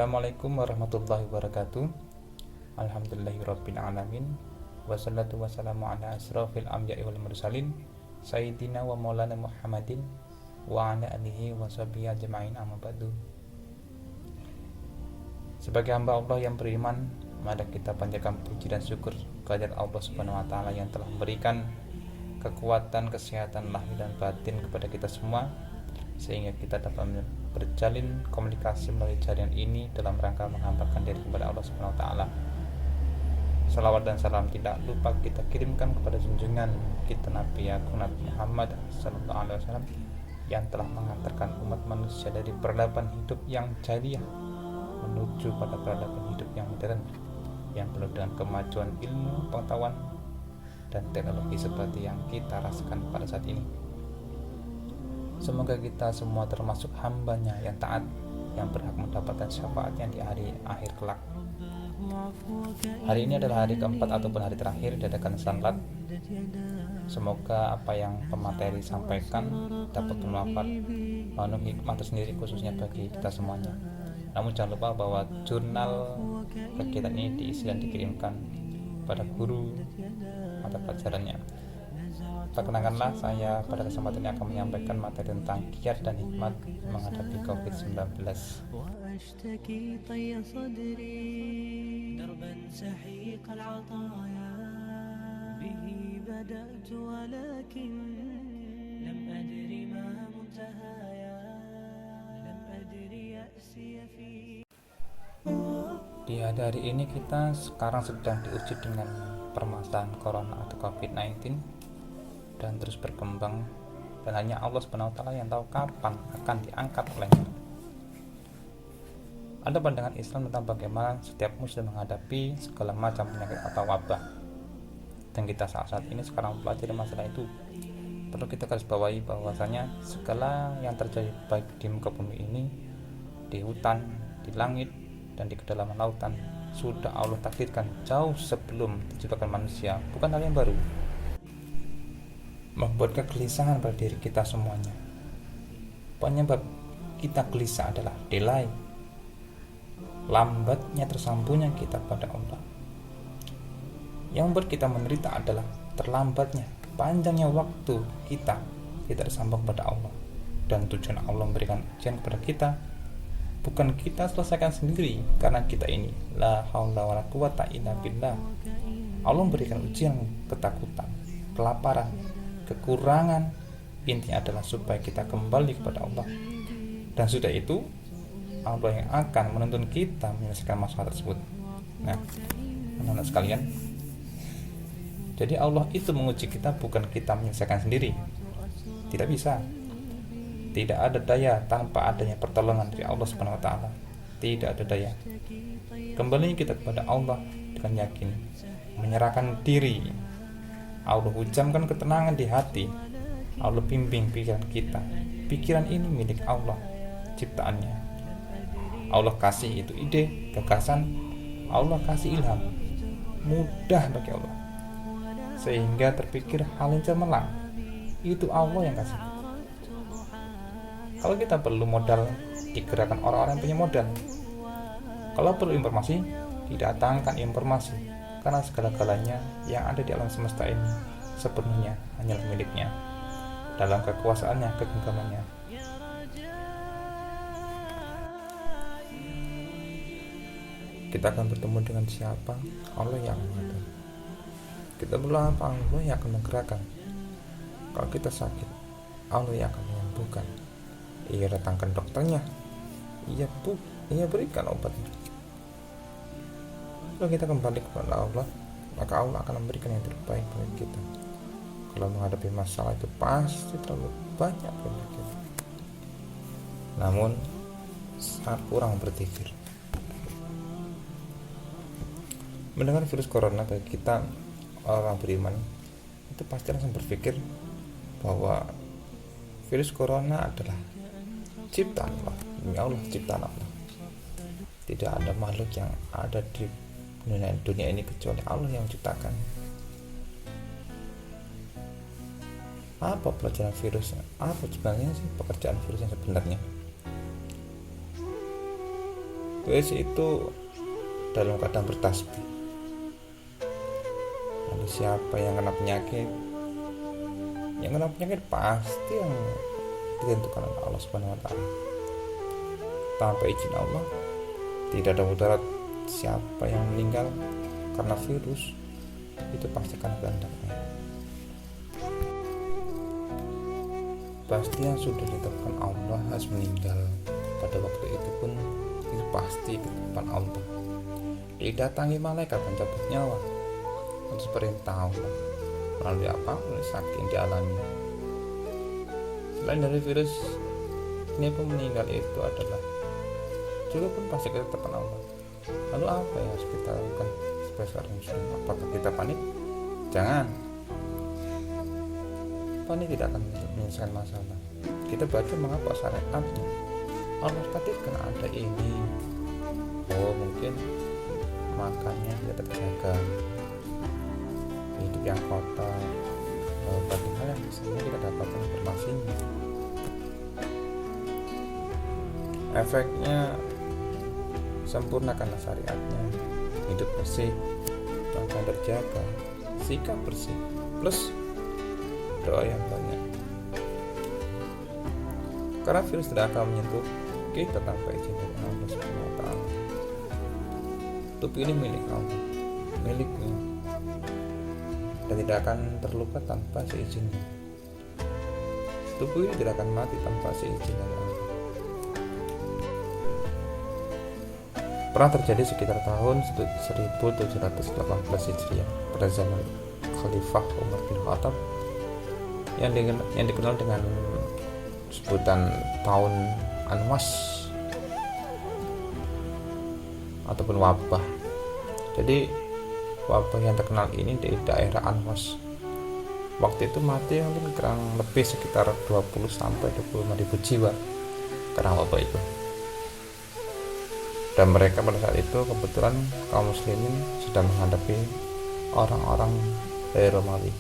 Assalamualaikum warahmatullahi wabarakatuh. Alhamdulillahirabbil alamin. Wassalatu wassalamu ala asrofil anbiya'i wal mursalin Sayyidina wa maulana Muhammadin wa ala alihi wa sahbihi ajma'in, amma ba'du. Sebagai hamba Allah yang beriman, mari kita panjatkan puji dan syukur kehadirat Allah Subhanahu wa taala yang telah memberikan kekuatan, kesehatan lahir dan batin kepada kita semua, sehingga kita dapat berjalin komunikasi melalui jaringan ini dalam rangka menghambakan diri kepada Allah Subhanahu wa taala. Salawat dan salam tidak lupa kita kirimkan kepada junjungan kita Nabi Muhammad sallallahu alaihi wasallam yang telah mengantarkan umat manusia dari peradaban hidup yang jahiliyah menuju pada peradaban hidup yang modern yang penuh dengan kemajuan ilmu, pengetahuan dan teknologi seperti yang kita rasakan pada saat ini. Semoga kita semua termasuk hambanya yang taat, yang berhak mendapatkan syafaatnya di hari akhir kelak. Hari ini adalah hari keempat ataupun hari terakhir diadakan sanlat. Semoga apa yang pemateri sampaikan dapat bermanfaat, mengandung hikmah tersendiri khususnya bagi kita semuanya. Namun jangan lupa bahwa jurnal kegiatan ini diisi dan dikirimkan pada guru mata pelajarannya. Perkenalkanlah, saya pada kesempatan ini akan menyampaikan materi tentang kiat dan hikmat menghadapi COVID-19. Di hari ini kita sekarang sedang diuji dengan permasalahan corona atau COVID-19 dan terus berkembang, dan hanya Allah Subhanahu wa taala yang tahu kapan akan diangkat olehnya. Ada pandangan Islam tentang bagaimana setiap muslim menghadapi segala macam penyakit atau wabah, dan kita saat ini sekarang mempelajari masalah itu. Perlu kita garis bawahi bahwasanya segala yang terjadi baik di muka bumi ini, di hutan, di langit, dan di kedalaman lautan sudah Allah takdirkan jauh sebelum diciptakan manusia, bukan hal yang baru. Membuat kegelisahan pada diri kita semuanya. Penyebab kita gelisah adalah delay, lambatnya tersambungnya kita pada Allah. Yang membuat kita menderita adalah terlambatnya, panjangnya waktu kita tidak tersambung pada Allah. Dan tujuan Allah memberikan ujian kepada kita bukan kita selesaikan sendiri, karena kita ini la haula wala quwata illa billah. Allah memberikan ujian ketakutan, kelaparan, kekurangan, intinya adalah supaya kita kembali kepada Allah. Dan sudah itu Allah yang akan menuntun kita menyelesaikan masalah tersebut. Nah, anak-anak sekalian, jadi Allah itu menguji kita, bukan kita menyelesaikan sendiri. Tidak bisa. Tidak ada daya tanpa adanya pertolongan dari Allah Subhanahu wa taala. Tidak ada daya. Kembali kita kepada Allah dengan yakin, menyerahkan diri. Allah hujamkan ketenangan di hati. Allah bimbing pikiran kita. Pikiran ini milik Allah, ciptaannya. Allah kasih itu ide, gagasan. Allah kasih ilham, mudah bagi Allah, sehingga terpikir hal yang cemerlang. Itu Allah yang kasih. Kalau kita perlu modal, digerakkan orang-orang yang punya modal. Kalau perlu informasi, didatangkan informasi. Karena segala-galanya yang ada di alam semesta ini sepenuhnya hanyalah miliknya, dalam kekuasaannya, kegenggamannya. Kita akan bertemu dengan siapa? Allah yang mengatur. Kita perlu apa? Allah yang akan menggerakkan. Kalau kita sakit, Allah yang akan menyembuhkan. Ia datangkan dokternya, ia berikan obatnya. Kalau kita kembali kepada Allah, maka Allah akan memberikan yang terbaik bagi kita. Kalau menghadapi masalah itu pasti terlalu banyak penyakit, namun sangat kurang berpikir. Mendengar virus corona, bagi kita orang beriman itu pasti langsung berpikir bahwa virus corona adalah ciptaan Allah. Demi Allah, ciptaan Allah. Tidak ada makhluk yang ada di dunia ini kecuali Allah yang menciptakan. Apa pelajaran virusnya? Apa sebenarnya sih pekerjaan virus yang sebenarnya? virus itu dalam keadaan bertasbih. Lalu siapa yang kena penyakit? Yang kena penyakit pasti yang ditentukan oleh Allah Subhanahu wa taala. Tanpa izin Allah tidak ada mudarat. Siapa yang meninggal karena virus itu pasti akan kehendaknya. Pasti yang sudah ditetapkan Allah harus meninggal pada waktu itu pun itu pasti ketetapan Allah. Didatangi malaikat pencabut nyawa atas perintah Allah. Melalui apa? Melalui sakit yang dialami. Selain dari virus ini pun meninggal itu adalah juga pun pasti ketetapan Allah. Lalu apa yang harus kita lakukan sebagai seorang muslim? Apakah kita panik? Jangan. Panik tidak akan menyelesaikan masalah. Kita baca mengapa syariatnya. Allah katakan ada ini. Oh, mungkin makannya tidak terjaga, hidup yang kotor, bagaimana misalnya kita dapatkan informasinya. Efeknya sempurnakanlah syariatnya, hidup bersih, makan terjaga, sikap bersih, plus doa yang banyak. Karena virus tidak akan menyentuh kita tanpa izin dari Allah Subhanahu wa taala. Tubuh ini milik Allah, miliknya, dan tidak akan terluka tanpa seizinnya. Tubuh ini tidak akan mati tanpa seizin dari Allah. Pernah terjadi sekitar tahun 1718 Hijriah pada zaman Khalifah Umar bin Khattab yang dikenal dengan sebutan tahun Anwas ataupun wabah. Jadi wabah yang terkenal ini di daerah Anwas. Waktu itu mati mungkin kurang lebih sekitar 20 sampai 25 ribu jiwa karena wabah itu. Dan mereka pada saat itu kebetulan kaum muslimin sedang menghadapi orang-orang dari Romawi.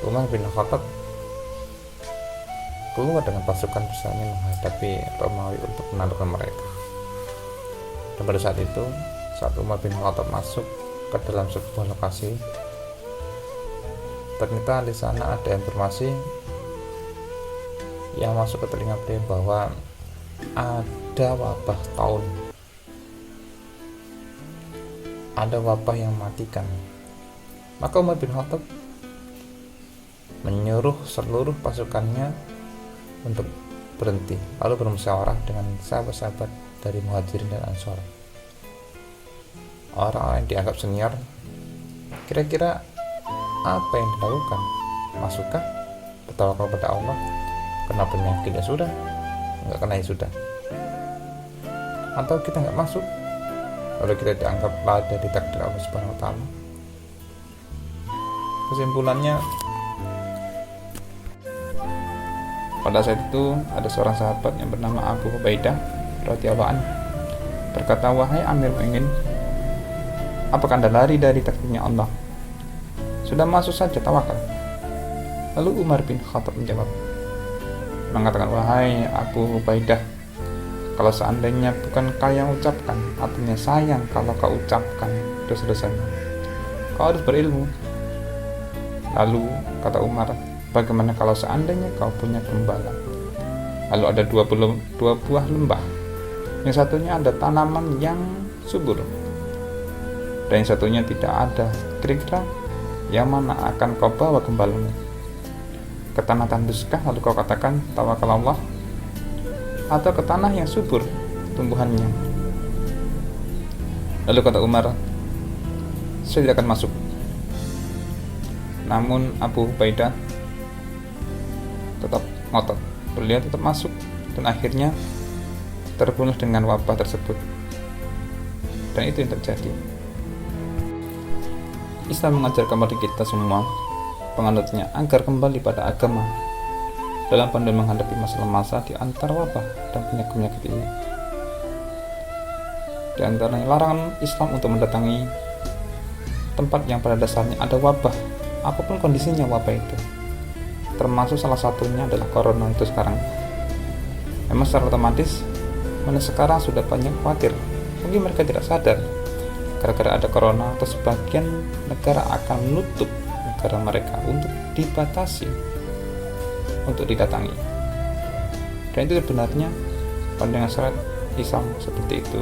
Umar bin Khattab keluar dengan pasukan besarnya menghadapi Romawi untuk menaklukkan mereka. Dan pada saat itu, saat Umar bin Khattab masuk ke dalam sebuah lokasi, ternyata di sana ada informasi yang masuk ke telinga beliau bahwa ada wabah tahun, ada wabah yang mematikan. Maka Umar bin Khattab menyuruh seluruh pasukannya untuk berhenti, lalu bermusyawarah dengan sahabat-sahabat dari Muhajirin dan Ansor, orang-orang yang dianggap senior. Kira-kira apa yang dilakukan? Masukkah bertawakal pada Allah? Kena penyakit ya sudah, nggak kena ya sudah. Atau kita nggak masuk, lalu kita dianggap lada di takdir Allah Subhanahu wa taala. Kesimpulannya, pada saat itu ada seorang sahabat yang bernama Abu Ubaidah radhiyallahu anhu berkata, "Wahai Amir Mu'minin, apakah Anda lari dari takdirnya Allah? Sudah masuk saja, tawakal." Lalu Umar bin Khattab menjawab, mengatakan, "Wahai Abu Ubaidah, kalau seandainya bukan kau yang ucapkan, artinya sayang kalau kau ucapkan dosa-dosanya. Kau harus berilmu." Lalu kata Umar, "Bagaimana kalau seandainya kau punya gembala? Lalu ada dua buah lembah. Yang satunya ada tanaman yang subur, dan yang satunya tidak ada. Kira-kira yang mana akan kau bawa gembalamu? Ke tanah tanduskah lalu kau katakan tawakal Allah, atau ke tanah yang subur tumbuhannya?" Lalu kata Umar, "Saya tidak akan masuk." Namun Abu Ubaidah tetap ngotot. Beliau tetap masuk dan akhirnya terbunuh dengan wabah tersebut. Dan itu yang terjadi. Islam mengajarkan kepada kita semua penganutnya agar kembali pada agama dalam panduan menghadapi masalah-masalah di antara wabah dan penyakit-penyakit ini. Di antaranya larangan Islam untuk mendatangi tempat yang pada dasarnya ada wabah, apapun kondisinya wabah itu. Termasuk salah satunya adalah corona itu sekarang. Memang secara otomatis Mana sekarang sudah banyak khawatir. Mungkin mereka tidak sadar gara-gara ada corona atau sebagian negara akan menutup negara mereka untuk dibatasi untuk didatangi. Dan itu sebenarnya pandangan syariat Islam seperti itu.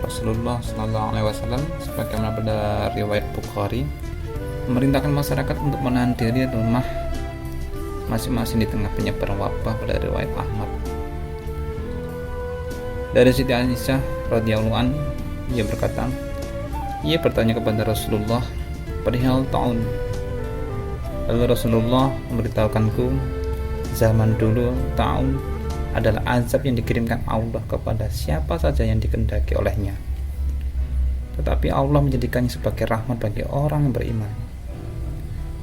Rasulullah Shallallahu Alaihi Wasallam sebagaimana pada riwayat Bukhari memerintahkan masyarakat untuk menahan diri di rumah masing-masing di tengah penyebaran wabah pada riwayat Ahmad. Dari Siti Aisyah radhiyallahu an, ia berkata, ia bertanya kepada Rasulullah perihal taun. Lalu Rasulullah memberitahukanku, zaman dulu taun adalah azab yang dikirimkan Allah kepada siapa saja yang dikehendaki olehnya. Tetapi Allah menjadikannya sebagai rahmat bagi orang yang beriman.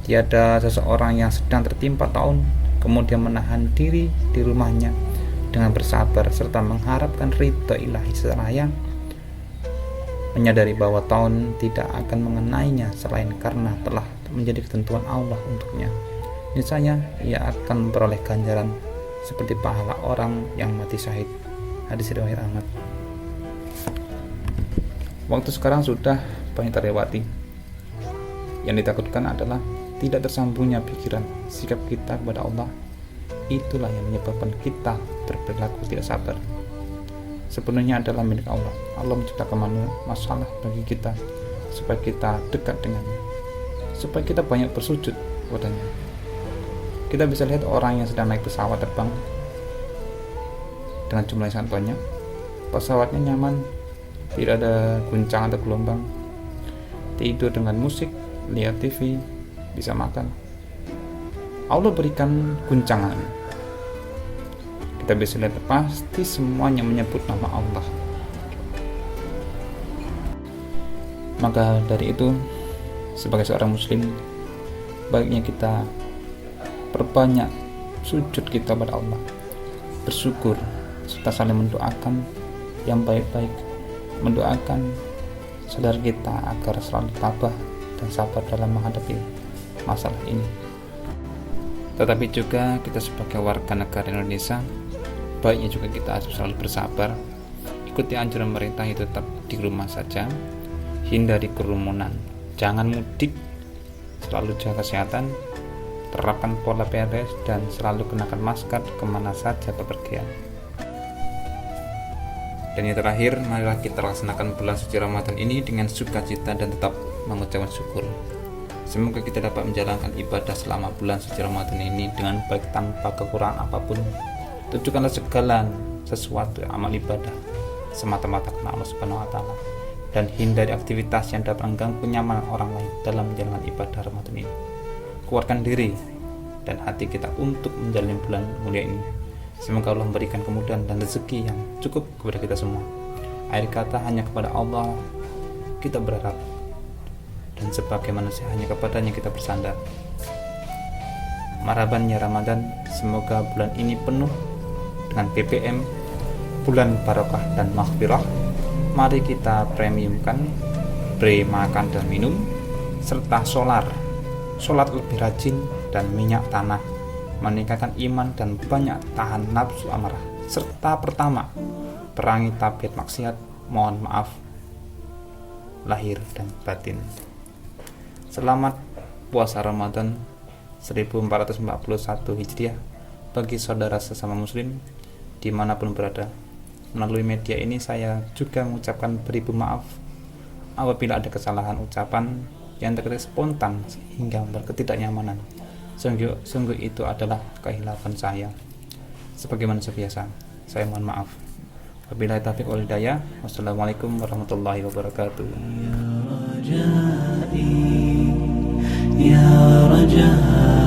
Tiada seseorang yang sedang tertimpa taun kemudian menahan diri di rumahnya dengan bersabar serta mengharapkan ridha ilahi seraya menyadari bahwa taun tidak akan mengenainya selain karena telah menjadi ketentuan Allah untuknya. Misalnya ia akan memperoleh ganjaran seperti pahala orang yang mati syahid. Hadis riwayat Ahmad. Waktu sekarang sudah banyak terlewati. Yang ditakutkan adalah tidak tersambungnya pikiran sikap kita kepada Allah. Itulah yang menyebabkan kita berperilaku tidak sabar. Sepenuhnya adalah milik Allah. Allah menciptakan masalah bagi kita supaya kita dekat dengannya, supaya kita banyak bersujud kepadanya. Kita bisa lihat orang yang sedang naik pesawat terbang dengan jumlah yang sangat banyak. Pesawatnya nyaman, tidak ada guncang atau gelombang, tidur dengan musik, lihat TV, bisa makan. Allah berikan guncangan. Kita bisa lihat pasti semuanya menyebut nama Allah. Maka dari itu, sebagai seorang muslim, baiknya kita perbanyak sujud kita pada Allah, bersyukur serta saling mendoakan yang baik-baik, mendoakan saudara kita agar selalu tabah dan sabar dalam menghadapi masalah ini. Tetapi juga kita sebagai warga negara Indonesia, baiknya juga kita harus selalu bersabar, ikuti anjuran pemerintah itu tetap di rumah saja, hindari kerumunan, jangan mudik, selalu jaga kesehatan, terapkan pola PRS dan selalu kenakan masker kemana saja bepergian. Dan yang terakhir, marilah kita laksanakan bulan suci Ramadan ini dengan sukacita dan tetap mengucapkan syukur. Semoga kita dapat menjalankan ibadah selama bulan suci Ramadan ini dengan baik tanpa kekurangan apapun. Tujukanlah segala sesuatu amal ibadah semata-mata karena Allah Subhanahu wa taala, dan hindari aktivitas yang dapat mengganggu kenyamanan orang lain dalam menjalankan ibadah Ramadan ini. Kuatkan diri dan hati kita untuk menjalani bulan mulia ini. Semoga Allah memberikan kemudahan dan rezeki yang cukup kepada kita semua. Akhir kata, hanya kepada Allah kita berharap, dan sebagai manusia hanya kepadanya kita bersandar. Marhaban ya Ramadan, semoga bulan ini penuh dengan BBM, bulan barokah dan maghfirah. Mari kita premiumkan bre makan dan minum, serta solat lebih rajin dan minyak tanah, meningkatkan iman dan banyak tahan nafsu amarah. Serta pertama, perangi tabiat maksiat, mohon maaf lahir dan batin. Selamat puasa Ramadan 1441 Hijriah bagi saudara sesama muslim dimanapun berada. Melalui media ini saya juga mengucapkan beribu maaf apabila ada kesalahan ucapan yang terkait spontan hingga berketidaknyamanan. Sungguh itu adalah kehilapan saya. Sebagaimana biasa, saya mohon maaf. Wabillahi taufiq wal hidayah. Wassalamualaikum warahmatullahi wabarakatuh. Ya Rajai, Ya Rajai.